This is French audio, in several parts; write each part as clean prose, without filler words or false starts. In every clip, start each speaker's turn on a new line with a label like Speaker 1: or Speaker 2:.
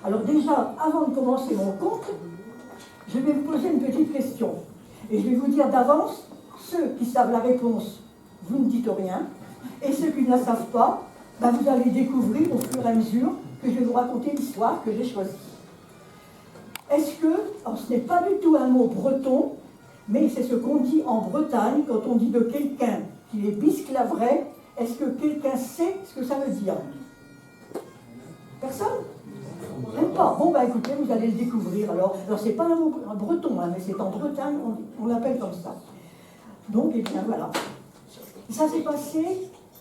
Speaker 1: Alors déjà, avant de commencer mon conte, je vais vous poser une petite question. Et je vais vous dire d'avance, ceux qui savent la réponse, vous ne dites rien. Et ceux qui ne la savent pas, ben vous allez découvrir au fur et à mesure que je vais vous raconter l'histoire que j'ai choisie. Est-ce que, alors ce n'est pas du tout un mot breton, mais c'est ce qu'on dit en Bretagne quand on dit de quelqu'un qui est bisclaveret. Est-ce que quelqu'un sait ce que ça veut dire? Personne? Même pas. Bon, bah écoutez, vous allez le découvrir. Alors c'est pas un mot breton, hein, mais c'est en Bretagne, on l'appelle comme ça. Donc, eh bien, voilà. Ça s'est passé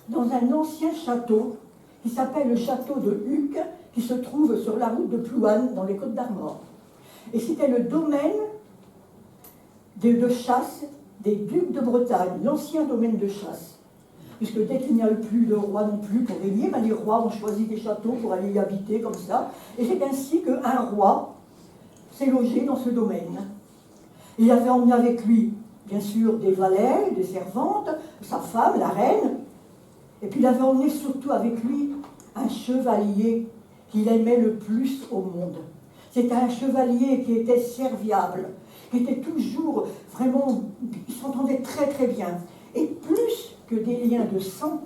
Speaker 1: dans un ancien château qui s'appelle le château de Huc, qui se trouve sur la route de Plouane, dans les Côtes-d'Armor. Et c'était le domaine de chasse des ducs de Bretagne, l'ancien domaine de chasse. Puisque dès qu'il n'y a plus de roi non plus pour régner, ben les rois ont choisi des châteaux pour aller y habiter comme ça. Et c'est ainsi qu'un roi s'est logé dans ce domaine. Il avait emmené avec lui, bien sûr, des valets, des servantes, sa femme, la reine. Et puis il avait emmené surtout avec lui un chevalier qu'il aimait le plus au monde. C'était un chevalier qui était serviable, qui était toujours vraiment, il s'entendait très très bien. Et plus que des liens de sang,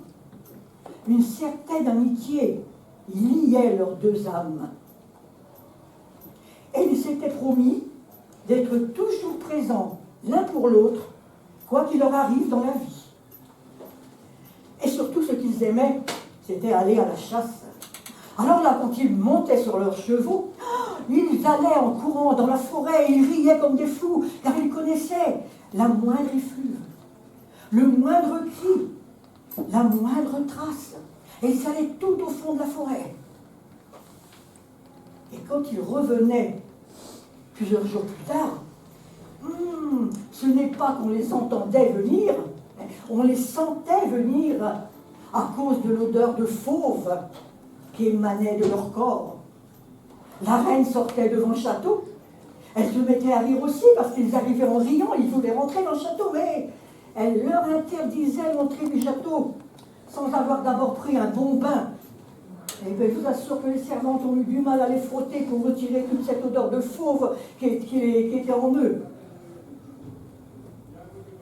Speaker 1: une certaine amitié liait leurs deux âmes. Et ils s'étaient promis d'être toujours présents l'un pour l'autre, quoi qu'il leur arrive dans la vie. Et surtout, ce qu'ils aimaient, c'était aller à la chasse. Alors là, quand ils montaient sur leurs chevaux, ils allaient en courant dans la forêt, ils riaient comme des fous, car ils connaissaient la moindre effluve, le moindre cri, la moindre trace. Et ils allaient tout au fond de la forêt. Et quand ils revenaient, plusieurs jours plus tard, ce n'est pas qu'on les entendait venir, on les sentait venir à cause de l'odeur de fauve qui émanait de leur corps. La reine sortait devant le château, elle se mettait à rire aussi parce qu'ils arrivaient en riant, ils voulaient rentrer dans le château, mais elle leur interdisait l'entrée du château sans avoir d'abord pris un bon bain. Et bien, je vous assure que les servantes ont eu du mal à les frotter pour retirer toute cette odeur de fauve qui était en eux.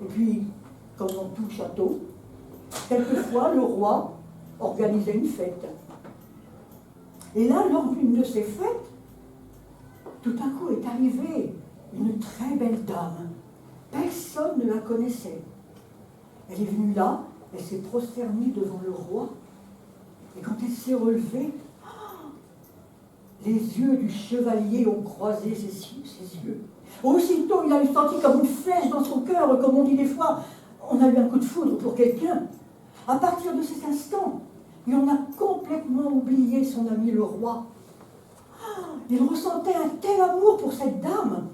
Speaker 1: Et puis, comme dans tout château, quelquefois le roi organisait une fête. Et là, lors d'une de ces fêtes, tout à coup est arrivée une très belle dame. Personne ne la connaissait. Elle est venue là, elle s'est prosternée devant le roi. Et quand elle s'est relevée, les yeux du chevalier ont croisé ses yeux. Aussitôt, il a eu senti comme une flèche dans son cœur, comme on dit des fois, on a eu un coup de foudre pour quelqu'un. À partir de cet instant, il en a complètement oublié son ami le roi. Il ressentait un tel amour pour cette dame.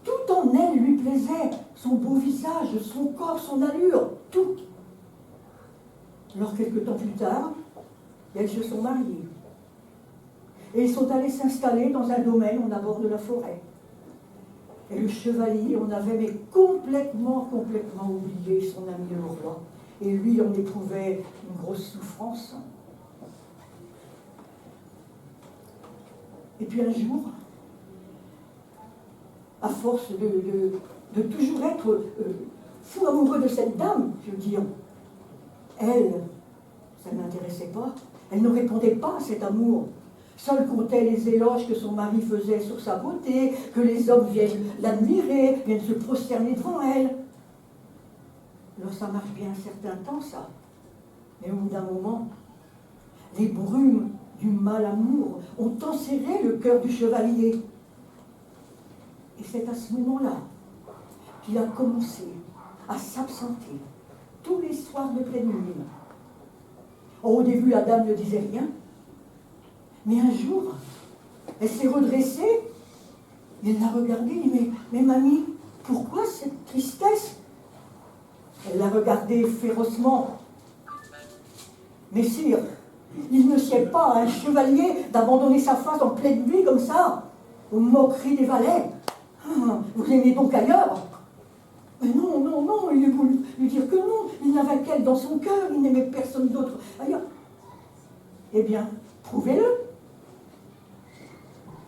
Speaker 1: Tout en elle lui plaisait, son beau visage, son corps, son allure, tout. Alors, quelque temps plus tard, elles se sont mariées. Et ils sont allés s'installer dans un domaine en abord de la forêt. Et le chevalier en avait mais complètement oublié son ami le roi. Et lui en éprouvait une grosse souffrance. Et puis un jour, à force de toujours être fou amoureux de cette dame, je veux dire, elle, ça ne l'intéressait pas. Elle ne répondait pas à cet amour. Seul comptait les éloges que son mari faisait sur sa beauté, que les hommes viennent l'admirer, viennent se prosterner devant elle. Alors ça marche bien un certain temps, ça. Mais au bout d'un moment, les brumes du mal-amour ont enserré le cœur du chevalier. Et c'est à ce moment-là qu'il a commencé à s'absenter tous les soirs de pleine lune. Au début, la dame ne disait rien. Mais un jour, elle s'est redressée, il l'a regardée, il dit mais mamie, pourquoi cette tristesse? Elle l'a regardé férocement. Mais sire, il ne sied pas à un chevalier d'abandonner sa face en pleine nuit comme ça, aux moqueries des valets. Vous aimez donc ailleurs? Mais non, il voulait lui dire que non, il n'avait qu'elle dans son cœur, il n'aimait personne d'autre ailleurs. Eh bien, prouvez-le.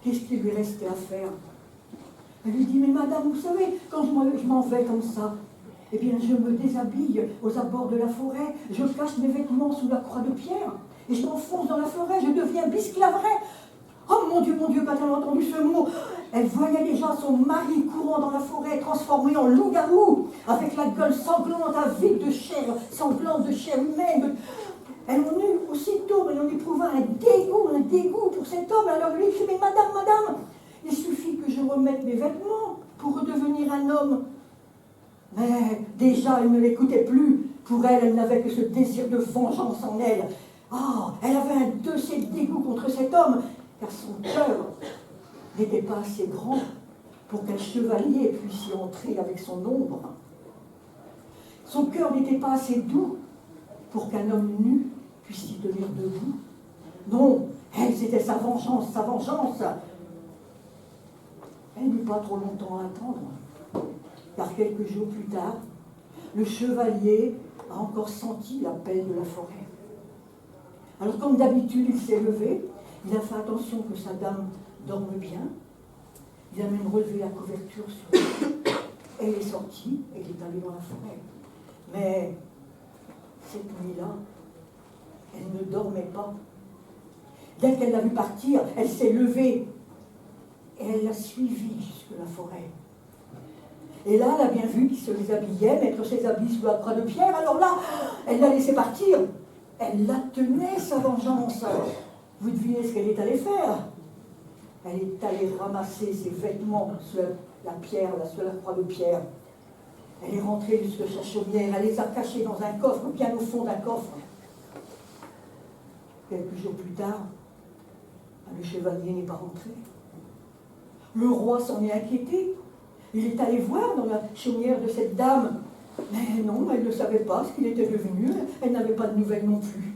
Speaker 1: qu'est-ce qu'il lui restait à faire? Elle lui dit, mais madame, vous savez, quand je m'en vais comme ça, eh bien, je me déshabille aux abords de la forêt, je cache mes vêtements sous la croix de pierre, et je m'enfonce dans la forêt, je deviens bisclaveret. Oh mon Dieu, quand elle a entendu ce mot, elle voyait déjà son mari courant dans la forêt, transformé en loup-garou, avec la gueule sanglante, avide de chair, sanglante de chair humaine. Elle en eut aussitôt, elle en éprouva un dégoût pour cet homme. Alors lui dit, mais madame, il suffit que je remette mes vêtements pour redevenir un homme. Mais déjà, elle ne l'écoutait plus. Pour elle, elle n'avait que ce désir de vengeance en elle. Ah, elle avait un de ces dégoûts contre cet homme, car son cœur n'était pas assez grand pour qu'un chevalier puisse y entrer avec son ombre. Son cœur n'était pas assez doux pour qu'un homme nu puisse y tenir debout. Non, elle, c'était sa vengeance. Elle n'eut pas trop longtemps à attendre, car quelques jours plus tard, le chevalier a encore senti l'appel de la forêt. Alors, comme d'habitude, il s'est levé, il a fait attention que sa dame dorme bien, il a même relevé la couverture sur elle. Elle est sortie, elle est allée dans la forêt. Mais cette nuit-là, elle ne dormait pas. Dès qu'elle l'a vu partir, elle s'est levée et elle l'a suivi jusque la forêt. Et là, elle a bien vu qu'il se déshabillait, mettre ses habits sous la croix de pierre. Alors là, elle l'a laissé partir. Elle la tenait, sa vengeance. Vous devinez ce qu'elle est allée faire? Elle est allée ramasser ses vêtements sur la pierre, sur la croix de pierre. Elle est rentrée jusque sa chaumière, elle les a cachés dans un coffre, bien au fond d'un coffre. Quelques jours plus tard, le chevalier n'est pas rentré. Le roi s'en est inquiété. Il est allé voir dans la chaumière de cette dame. Mais non, elle ne savait pas ce qu'il était devenu. Elle n'avait pas de nouvelles non plus.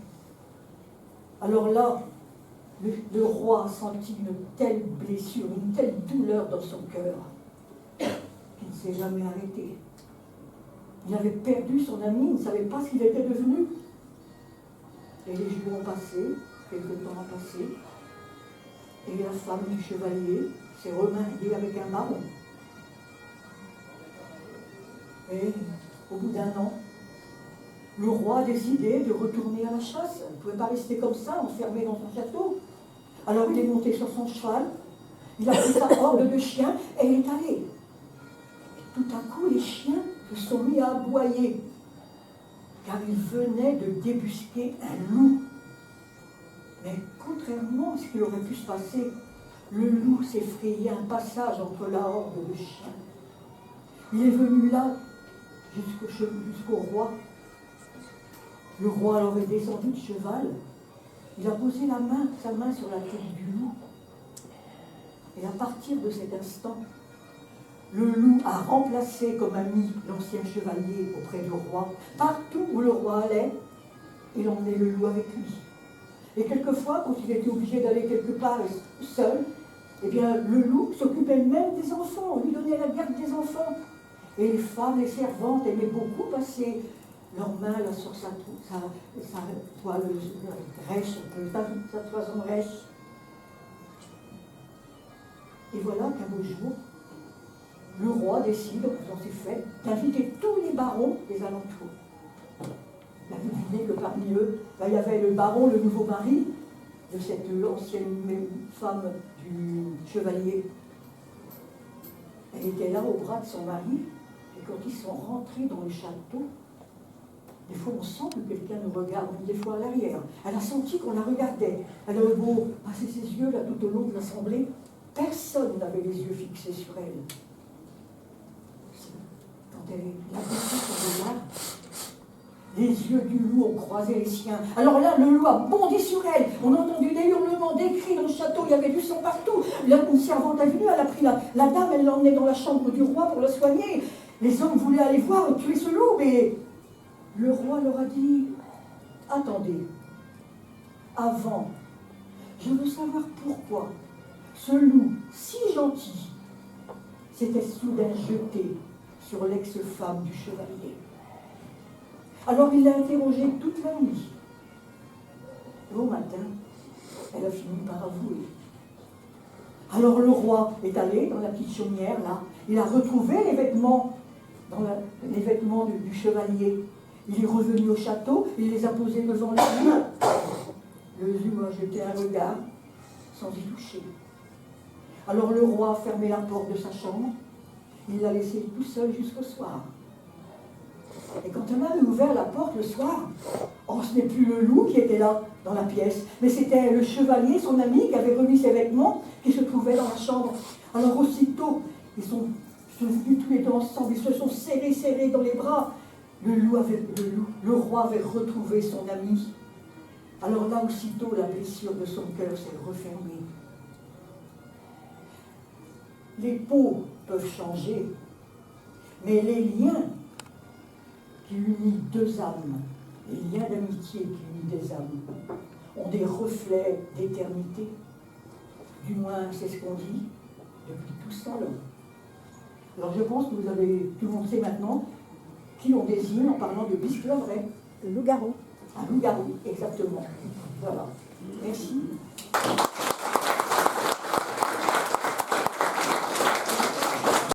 Speaker 1: Alors là, le roi a senti une telle blessure, une telle douleur dans son cœur, qu'il ne s'est jamais arrêté. Il avait perdu son ami, il ne savait pas ce qu'il était devenu. Et les jours ont passé, quelques temps ont passé, et la femme du chevalier s'est remariée avec un baron. Et au bout d'un an, le roi a décidé de retourner à la chasse. Il ne pouvait pas rester comme ça, enfermé dans son château. Alors il est monté sur son cheval, il a pris sa horde de chiens et il est allé. Et tout à coup, les chiens se sont mis à aboyer, car il venait de débusquer un loup. Mais contrairement à ce qu'il aurait pu se passer, le loup s'est frayé un passage entre la horde de chiens. Il est venu là, jusqu'au roi. Le roi alors est descendu de cheval. Il a posé sa main sur la tête du loup. Et à partir de cet instant, le loup a remplacé comme ami l'ancien chevalier auprès du roi. Partout où le roi allait, il emmenait le loup avec lui. Et quelquefois, quand il était obligé d'aller quelque part seul, eh bien, le loup s'occupait même des enfants, lui donnait la garde des enfants. Et les femmes, les servantes aimaient beaucoup passer leurs mains là sur sa toile rêche, sa toison rêche. Et voilà qu'un beau jour, le roi décide, dans ses fêtes, d'inviter tous les barons des alentours. Il a deviné que parmi eux, là, il y avait le baron, le nouveau mari de cette ancienne femme du chevalier. Elle était là au bras de son mari, et quand ils sont rentrés dans le château, des fois on sent que quelqu'un nous regarde, des fois à l'arrière. Elle a senti qu'on la regardait. Elle a eu beau passer ses yeux là tout au long de l'assemblée. Personne n'avait les yeux fixés sur elle. Quand elle a baissé son regard, les yeux du loup ont croisé les siens. Alors là, le loup a bondi sur elle. On a entendu des hurlements, des cris dans le château. Il y avait du sang partout. Une servante est venue, elle a pris la dame, elle l'a emmenée dans la chambre du roi pour la soigner. Les hommes voulaient aller voir et tuer ce loup, mais le roi leur a dit « Attendez, avant, je veux savoir pourquoi ce loup si gentil s'était soudain jeté sur l'ex-femme du chevalier. » Alors il l'a interrogée toute la nuit. Et au matin, elle a fini par avouer. Alors le roi est allé dans la petite chaumière, là. Il a retrouvé les vêtements, les vêtements du chevalier. Il est revenu au château, il les a posés devant le lit. Le loup a jeté un regard sans y toucher. Alors le roi a fermé la porte de sa chambre. Il l'a laissé tout seul jusqu'au soir. Et quand on a ouvert la porte le soir, oh, ce n'est plus le loup qui était là dans la pièce, mais c'était le chevalier, son ami, qui avait remis ses vêtements, qui se trouvait dans la chambre. Alors aussitôt, ils sont venus tous les deux ensemble, ils se sont serrés dans les bras. Le roi avait retrouvé son ami. Alors là, aussitôt, la blessure de son cœur s'est refermée. Les peaux peuvent changer, mais les liens qui unissent deux âmes, les liens d'amitié qui unissent des âmes, ont des reflets d'éternité. Du moins, c'est ce qu'on dit depuis tout ce temps-là. Alors je pense que tout le monde sait maintenant qui on désigne en parlant de Bisque-Lovray.
Speaker 2: Le loup-garou.
Speaker 1: Un loup-garou, exactement. Voilà. Merci.